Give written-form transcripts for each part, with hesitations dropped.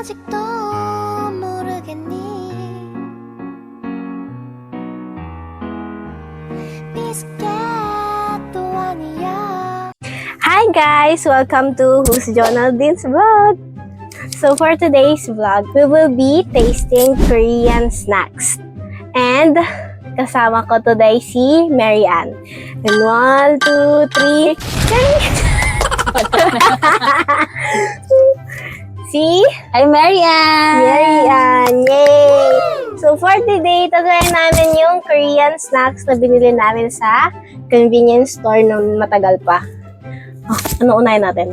아직도 모르겠니 비스켓도 아니야. Hi guys! Welcome to Who's Jonaldine's Vlog! So for today's vlog, we will be tasting Korean snacks. And kasama ko today si Mary Ann. And 1, 2, 3. Si Hi, Marian! Mary Ann! Yay! So for today, tatry namin yung Korean snacks na binili namin sa convenience store nung matagal pa. Ano unahin natin?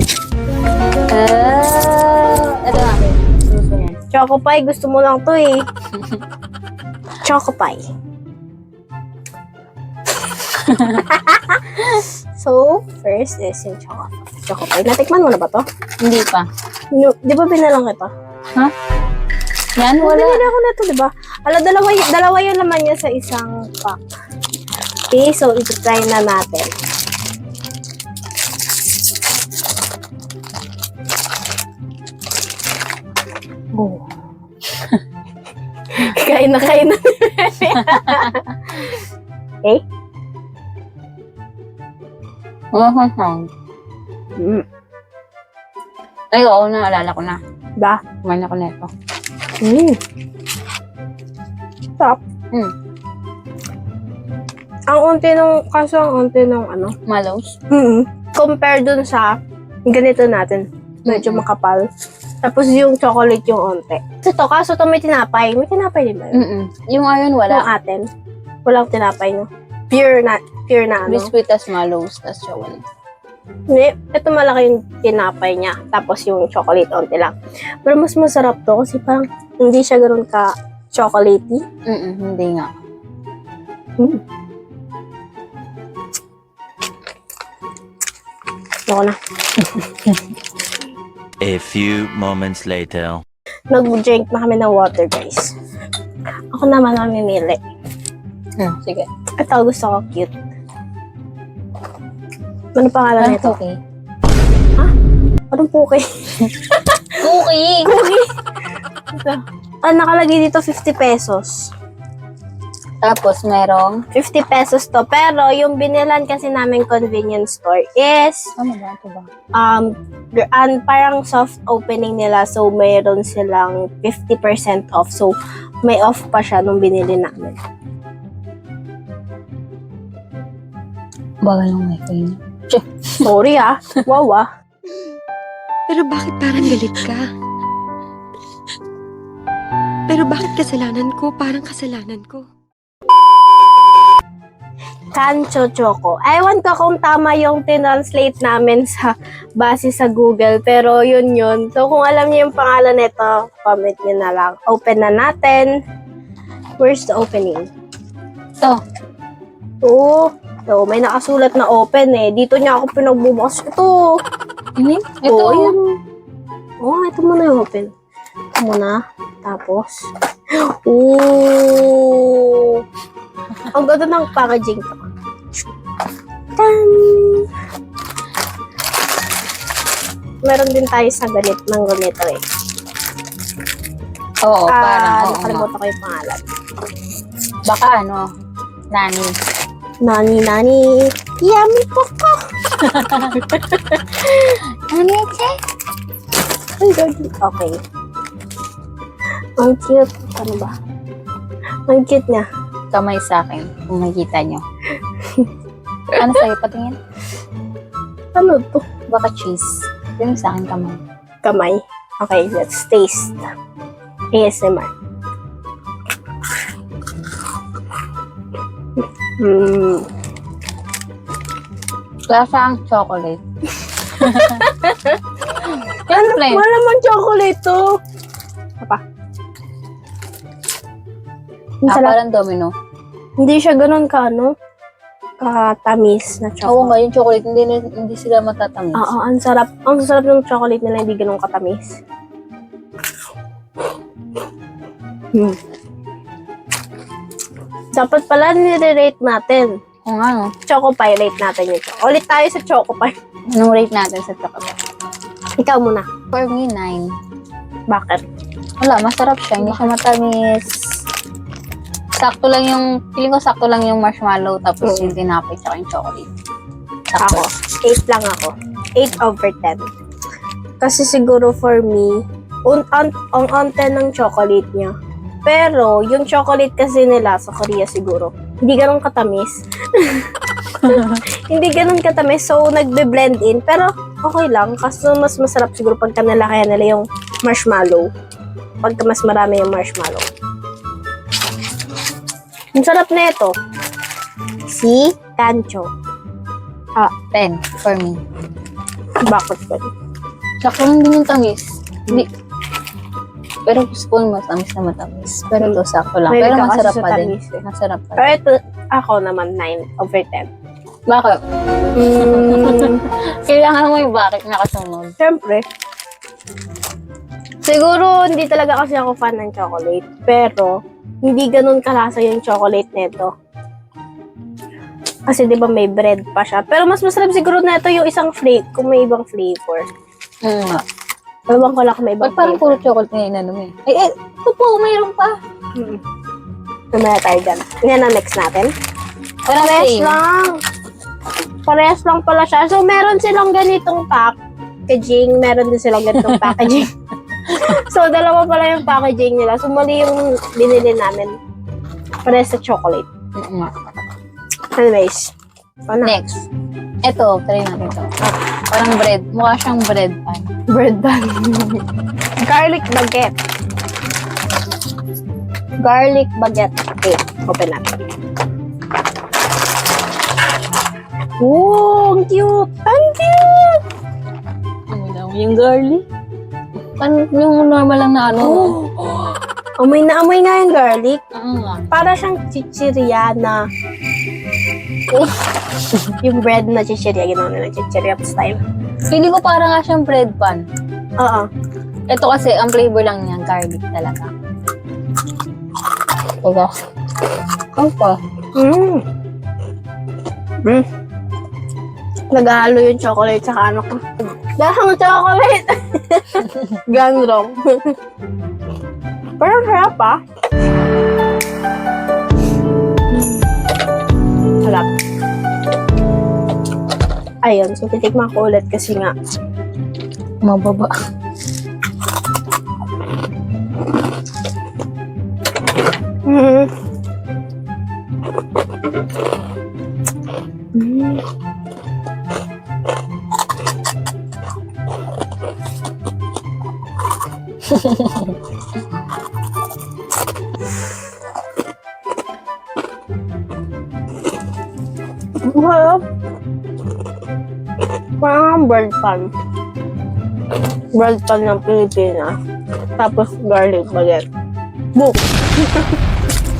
Ito natin. Gusto niya. Choco pie, gusto mo lang to eh. Choco pie. So, first is yung choco pie. Natikman mo na ba to? Hindi pa. Di ba binalang kita? Ha? Yan, wala. Binili ako na to, di ba? Ala, dalawa yung laman niya sa isang pack. Okay, so ito-try na natin. Oh. kain na. Okay? Sound. Ay, oo, naalala ko na. Ba? Kumain ako na ito. Sarap. Ang unti nung ano. Malos. Compare dun sa ganito natin. Medyo makapal. Tapos yung chocolate yung onte. Kaso to may tinapay. May tinapay din ba yun? Yung ayon, Yung wala. atin. Walang tinapay, no? Pure na ano. Biscuit as malos, tas chocolate. Hindi. Ito malaki yung tinapay niya. Tapos yung chocolate onte lang. Pero mas masarap to kasi parang hindi siya ganoon ka chocolatey. Hindi nga. Ako na. A few moments later. Nag-drink na kami ng water, guys. Ako naman mamimili. Sige. Ito, gusto ko cute. Ano pangalan nito? Okay. Anong puke? Cookie! Ito. Nakalagay dito 50 pesos. Tapos, merong... 50 pesos to. Pero, yung binilan kasi namin convenience store is Ano ba? Ito ba? parang soft opening nila. So, mayroon silang 50% off. So, may off pa siya nung binili namin. Bagal ng wifi niya. Sorry Wow Pero bakit parang galit ka? Pero bakit kasalanan ko? Parang kasalanan ko. Cancho Choco. Ewan ko kung tama yung tinranslate namin sa base sa Google. Pero yun. So kung alam niyo yung pangalan nito, comment niyo na lang. Open na natin. Where's the opening? Ito. So, may nakasulat na open eh. Dito niya ako pinagbubukas. Ito. Ito. Yun. Ito muna yung open. Ito muna. Tapos. Ang ganda ng packaging to. Tan! Meron din tayo sa ganito eh. Oo, parang. Nakalimutan ko yung pangalan. Baka ano, nani. Nani. Yummy po ko! Nani, che? Okay. Ang cute. Ano ba? Ang cute niya. Kamay sa akin, kung makikita nyo. Ano sa'yo, patingin? Ano to? Baka cheese. Yung sa akin, kamay. Kamay. Okay, let's taste. ASMR. Lasa ang chocolate. Siyempre. Wala man chocolate to. Apa? Ang sarap. Parang domino. Hindi siya ganun katamis na Oo chocolate. nga, yung chocolate, hindi sila matatamis. Oo, ang sarap. Ang sarap ng chocolate nila, hindi ganun katamis. Dapat pala nire-rate natin. Oo nga, no? Choco pie, rate natin yun. Ulit tayo sa choco pie. Anong rate natin sa chocolate? Ikaw muna. For me, 9. Bakit? Wala, masarap siya. Hindi siya matamis. Sakto lang yung, feeling ko sakto lang yung marshmallow tapos yung tinapay tsaka yung chocolate. Ako, 8 lang ako. 8 over 10. Kasi siguro for me, ang ante ng chocolate niya. Pero, yung chocolate kasi nila sa Korea siguro, hindi ganun katamis. Hindi ganun katamis, so nagbe-blend in. Pero, okay lang. Kasi mas masarap siguro pagka nalakayan nila yung marshmallow. Pagka mas marami yung marshmallow. Ang sarap na ito. Si Tancho. 10 for me. Bakit ba? Sakto lang din yung tamis. Hindi. Pero gusto ko mas tamis na matamis. Pero ito, sakto lang. May Pero ka kasi masarap sa pa din. tamis eh. Masarap pa Pero din. ito, ako naman 9 over 10. Bakit? Kailangan mo yung bakit nakasunod. Siyempre. Siguro, hindi talaga kasi ako fan ng chocolate. Pero, hindi ganun kalasa yung chocolate nito. Kasi di ba may bread pa siya. Pero mas masarap siguro na ito yung isang flavor, kung may ibang flavor. Ewan ko lang kung may ibang Ba't parang flavor. puro chocolate na inano mo eh? Ito po, mayroon pa. Tumaya tayo dyan. Yan ang next natin. Parang Parehas same. lang. Parehas lang pala siya. So, meron silang ganitong packaging. Meron din silang ganitong packaging. So, dalawa pala yung packaging nila. So, mali yung binili namin. Parehas sa chocolate. Anyways. Ano? Next. Ito, try natin ito. Parang bread. Mukha siyang bread pan. Bread bun. Garlic baguette. Garlic baguette. Okay, open natin. Wow, ang cute! Ang cute! Yung garlic. Pan yung normal lang na ano. Amoy na amoy nga yung garlic. Nga. Para siyang chichirya na... yung bread na chichirya. Ginawa nila chichirya style. Feeling ko parang nga siyang bread pan. Oo. Ito kasi, ang flavor lang niya, garlic talaga. Teka. Ano pa? Naghahalo yung chocolate sa ano ko. Dahang chocolate! Gandrong. Pero sarap ah. Sarap. Ayun, so titikman ko ulit kasi nga. Mababa. Mm. Sarap. Parang bread pan. Bread pan ng Pilipinas. Tapos garlic baguette. Boom!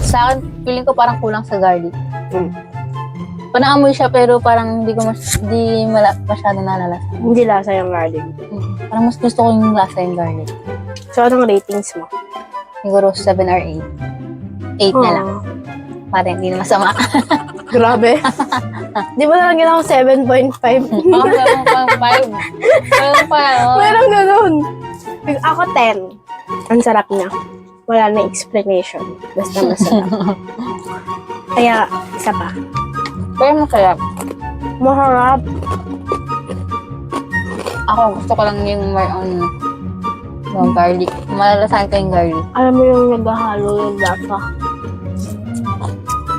Sa akin, feeling ko parang kulang sa garlic. Mm. Panaamoy siya pero parang hindi ko masyado nalalasan. Hindi lasa yung garlic. Parang mas gusto ko yung lasa yung garlic. So, anong ratings mo? Siguro 7 or 8. 8 na lang. Oh, Para hindi na masama. grabe. Di ba lang ginawa 7.5? Ako, 7.5. Meron ganun. Ako 10. Ang sarap niya. Wala na explanation. Basta masarap. Kaya, isa pa. Pero masarap. Masarap. Ako, gusto ko lang yung yung garlic. Malalasahan ko yung garlic. Alam mo yung naghahalo yung lasa.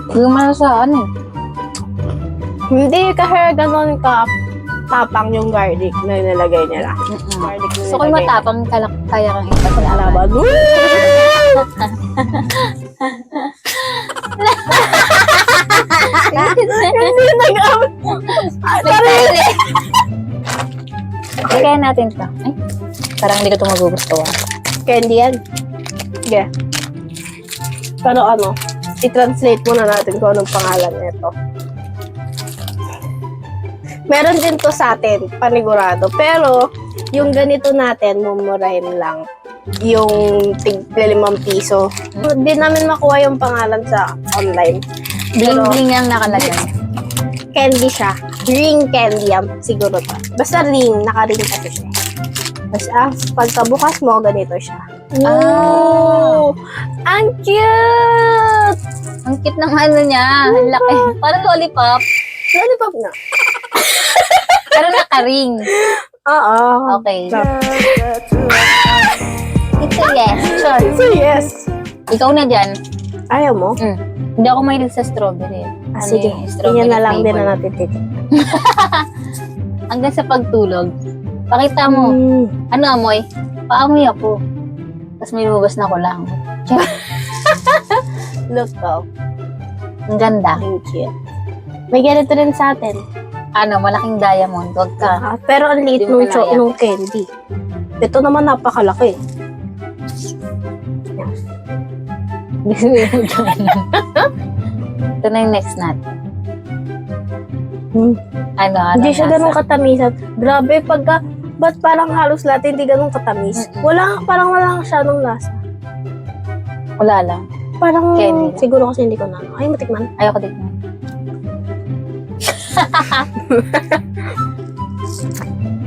Hindi ko malalasahan eh. Hindi kasi ganun ka tapang yung garlic na nilagay nila. Garlic na Gusto ko yung nilagay. matapang kaya kang ipaglaban. Laban. Hindi nag-out. Kaya natin ito. Ay, parang hindi ko ito magugustuhan. Candy yan. Sige. Pero ano, i-translate muna natin kung anong pangalan nito. Meron din to sa atin, panigurado. Pero, yung ganito natin, mumurahin lang. Yung tig-5 piso. Hindi namin makuha yung pangalan sa online. Bling-bling ang nakalagay. Candy siya. Ring candy yan, siguro to. Basta ring, naka-ring kasi siya. Tapos pagkabukas mo, ganito siya. Ah. Ang cute! Ang cute ng ano niya. Ang laki. Parang lollipop. Lollipop na. Pero naka-ring. Oo. Okay. It's a yes. Sure. So, yes. Ikaw na dyan. Ayaw mo? Hindi ako mahilig sa strawberry. Sige, yung strawberry yan na lang din flavor. na natin titik. Hanggang sa pagtulog. Pakita mo. Ano amoy? Paamoy ako. Tapos may lumabas na ko lang. Look to. Ang ganda. Ang cute. May ganito rin sa atin. Ano, malaking diamond. Huwag ka. Pero ang liit Di mo nung, kinaya. nung candy. Ito naman napakalaki. Ito na yung next natin. Hmm. Ano Hindi siya lasa? ganun katamisan. Grabe, ba't parang halos lahat hindi ganun katamis? Parang wala siya ng lasa. Wala lang. Parang, Candy lang. siguro kasi hindi ko na. Ay, matikman. Ayoko din.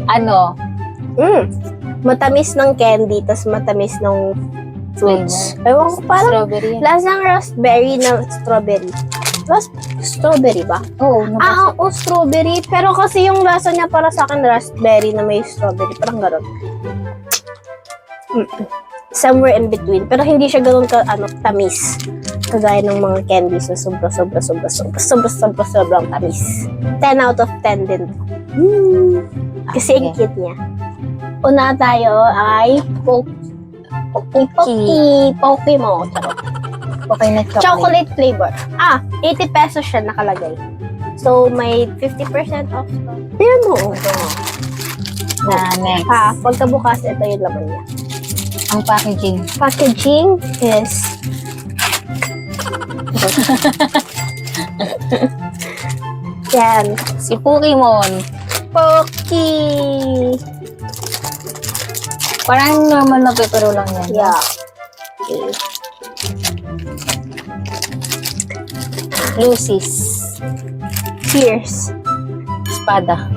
Ano? Matamis ng candy, tas matamis ng fruits. Ewan ko, parang Strawberry. lasang raspberry na strawberry. Strawberry ba? Oo, nabasa. Strawberry. Pero kasi yung lasa niya para sa akin raspberry na may strawberry. Parang gano'n. Somewhere in between. Pero hindi siya gano'n tamis. Kagaya ng mga candies na sobrang tamis. 10 out of 10 din. Kasi ang cute niya. Una tayo ay Pocky mo. Okay na chocolate. Chocolate flavor. 80 pesos siya nakalagay. So, may 50% off. Ayan mo. Na next. Pagkabukas, ito yung laman niya. Ang packaging. Packaging is yan. Si Pokemon. Pocky. Parang normal na pepero lang yan. Yeah. Okay. Lucy's. Cheers. Espada.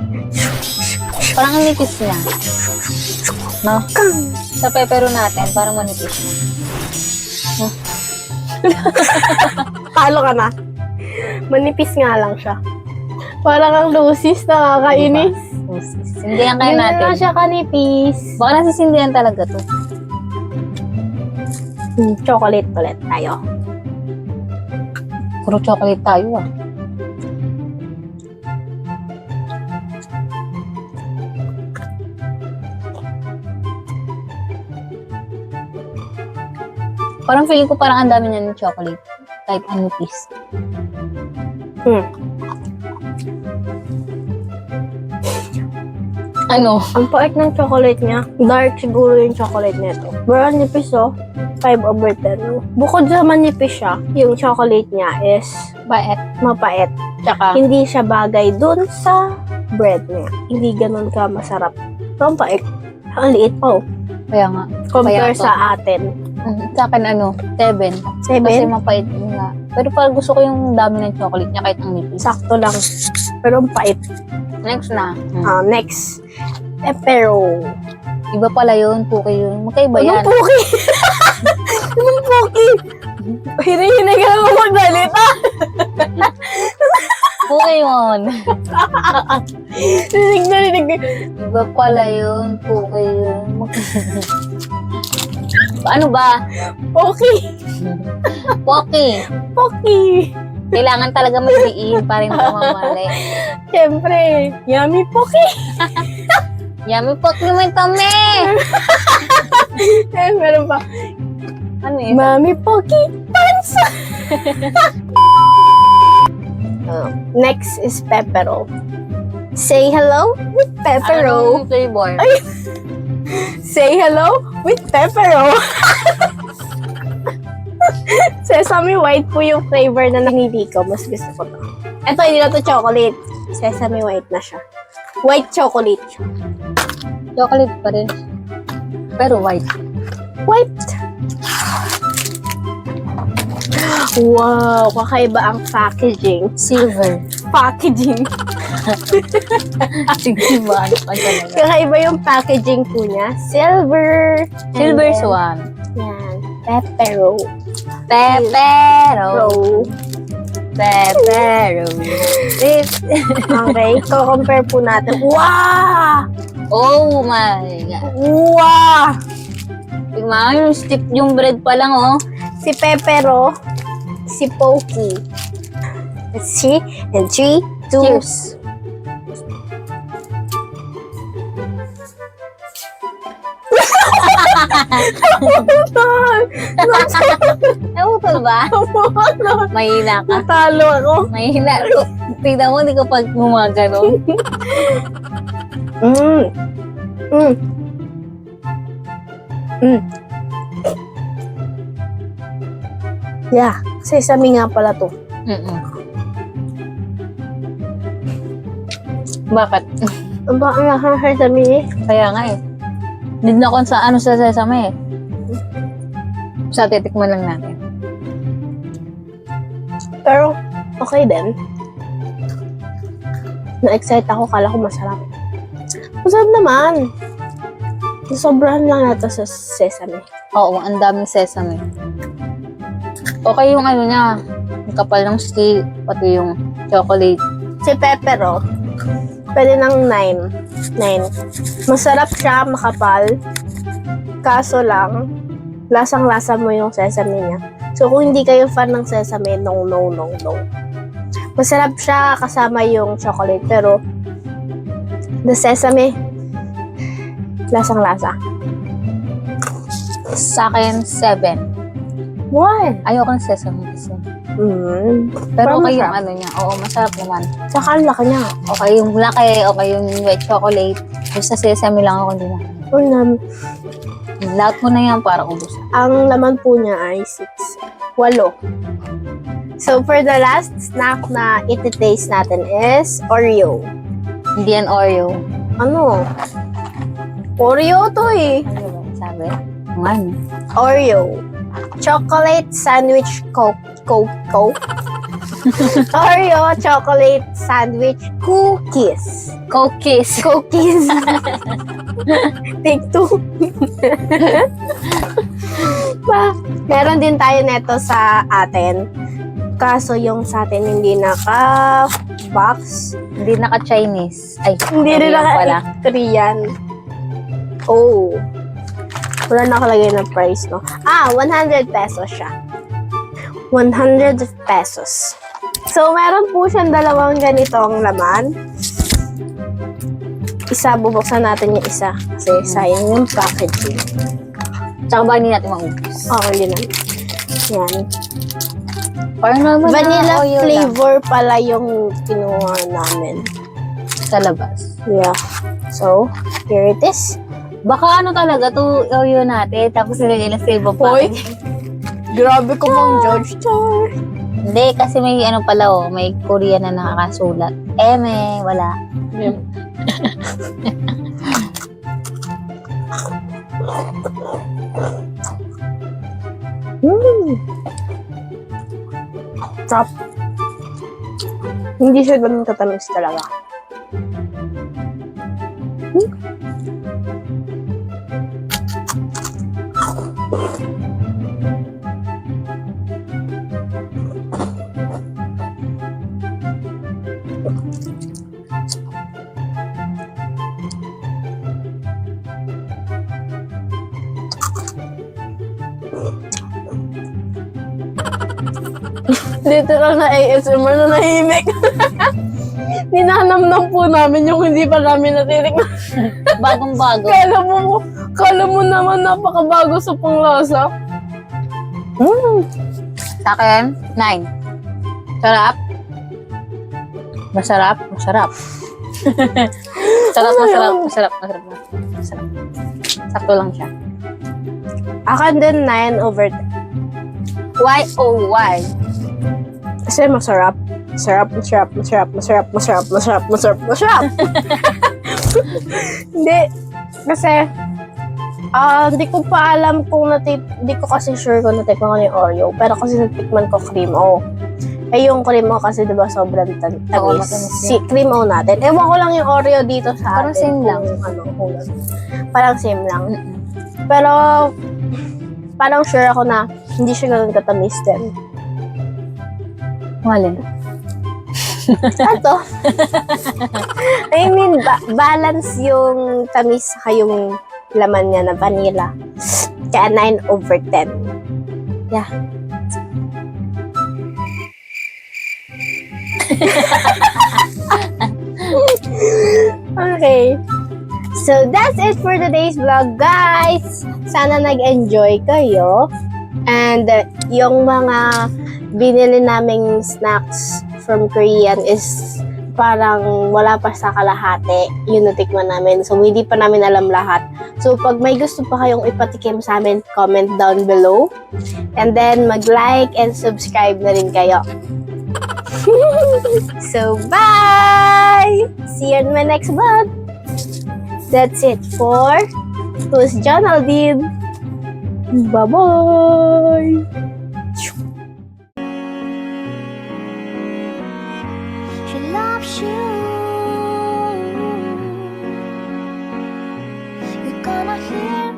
Parang ang nipis niya. No? Sa pepero natin, parang manipis niya. Talo ka na. Manipis nga lang siya. Parang ang Lucy's, nakakainis. Lucy's. Sindihan kayo Hindi natin. na siya kanipis. Baka nasisindihan talaga to. Chocolate ulit tayo. Puro chocolate tayo ah. Parang feeling ko parang ang dami niya ng chocolate. Kahit ang nipis. Ano? Ang pait ng chocolate niya. Dark siguro yung chocolate nito. Pero ang nipis 5/10. Bukod sa manipis siya, yung chocolate niya is Baet. mapait. Tsaka, Hindi siya bagay dun sa bread niya. Hindi ganun ka masarap. So, ang pait. Ang liit pa kaya nga. Compare Kaya to. sa atin. Sa akin 7. 7? Kasi mapait nga. Pero parang gusto ko yung dami ng chocolate niya kahit ang nipis. Sakto lang. Pero ang pait. Next na. Next. Pepero. Iba pala yun, puki yun. Magkaiba yan. Anong puki? Anong puki? Hinihinay ka naman magdalita. Puki yun. Rinig na rinig. Iba pala yun, puki yun. Ano ba? Puki. Puki. Puki. Kailangan talaga may diin para hindi ka mamali. Siyempre. Yummy puki. Yummy puki mo ito, me! Meron pa. Ano yun? Mami Poki Pants! Next is Pepero. Say hello with Pepero. Anong flavor? Say hello with Pepero. Sesame white po yung flavor na nanili ko. Mas gusto ko to. Ito, hindi na to chocolate. Sesame white na siya. White chocolate. Chocolate pa rin. Pero white. White. Wow, kakaiba ang packaging. Silver. Packaging. Sige ba? Ano ka talaga? Kakaiba yung packaging po niya. Silver. Silver And then, Swan. Yan. Pepero. Pepero. Row. Pepero. Okay, compare po natin. Wow! Oh my God. Wow! Tingnan yung stick yung bread pa lang, oh. Si Pepero, si Pokey. Let's see. And 3, 2, Cheers. Nawutol ba? Mahina ka. Natalo ako. Mahina. Tingnan mo, hindi ka pag gumagano. Mm. Mm. Mm. Yeah, sesame nga pala to. Bakit? Ang baka nga sesame eh. Kaya nga eh. Need na kung sa ano sa sesame eh. Sa titikman lang natin. Pero, okay din. Na-excite ako, kala ko masarap. Masarap naman. Sobrahan lang natin sa sesame. Oo, ang daming sesame. Okay yung ano niya. Yung kapal ng stick, pati yung chocolate. Si Pepero, pwede ng 9. Masarap siya, makapal. Kaso lang, lasang-lasa mo yung sesame niya. So, kung hindi kayo fan ng sesame, no. Masarap siya kasama yung chocolate, pero the sesame, lasang-lasa. Sa akin, 7. Why? Ayoko ng sesame kasi. Pero Pero okay yung masarap. ano niya. Oo, masarap naman. Saka ang laki niya. Okay yung laki, okay yung white chocolate. Basta sesame lang ako, hindi na. Lahat mo na yan para ubusan. Ang laman po niya ay 8. So, for the last snack na iti-taste natin is Oreo. Hindi yan Oreo. Ano? Oreo to eh. Ano ba sabi? Ano? Oreo. Chocolate sandwich Coke. Oreo chocolate sandwich cookies. Cookies. Cookies. Take 2. Meron din tayo neto sa atin. Kaso yung sa atin hindi naka-box. Hindi naka-Chinese. Ay, Hindi rin Korean pala. naka-Korean. Oh. Wala nakalagay na price, no? 100 pesos siya. 100 pesos. So, meron po siyang dalawang ganitong laman. Isa, bubuksan natin yung isa. Kasi sayang yung packaging. Tsaka ba hindi natin maubos? Hindi na. Yan. Parang naman Vanilla Oreo flavor pala yung kinuha namin. lang sa labas. Yeah. So, here it is. Baka ano talaga to Oreo natin, tapos nilagay na sa iba pa. Hoy! Grabe ko mong judge. Hindi, kasi may ano pala may Korean na nakakasulat. Wala. Top. Hindi siya ganun katamis talaga. Literal na ASMR na nahimik. Ninanamnam po namin yung hindi pa namin natitikman. Bagong-bago. Kala mo naman napakabago sa panglasa. Sa akin, 9. Sarap. Masarap. Masarap. Sakto lang siya. Akan din 9 over 10. Why? Oh, why? Kasi masarap. Masarap. Hindi. Kasi, hindi ko pa alam kung hindi ko kasi sure kung natikman ko na yung Oreo. Pero kasi natikman ko cream. Eh, yung cream mo kasi, diba, sobrang tamis. Oo, matamis Si, cream mo natin. Ewan ko lang yung Oreo dito sa Parang atin. same lang. Kung parang same lang. Pero, parang sure ako na hindi siya ganun katamis din. Malin. Ato. I mean, balance yung tamis sa yung laman niya na vanilla. Kaya 9/10. Yeah. Okay. So, that's it for today's vlog, guys. Sana nag-enjoy kayo. And yung mga binili naming snacks from Korean is parang wala pa sa kalahati. Yun natikman namin. So, hindi pa namin alam lahat. So, pag may gusto pa kayong ipatikim sa amin, comment down below. And then, mag-like and subscribe na rin kayo. So, bye! See you in my next vlog. That's it for Who's John Aldin. Bye-bye! She loves you. You're gonna hear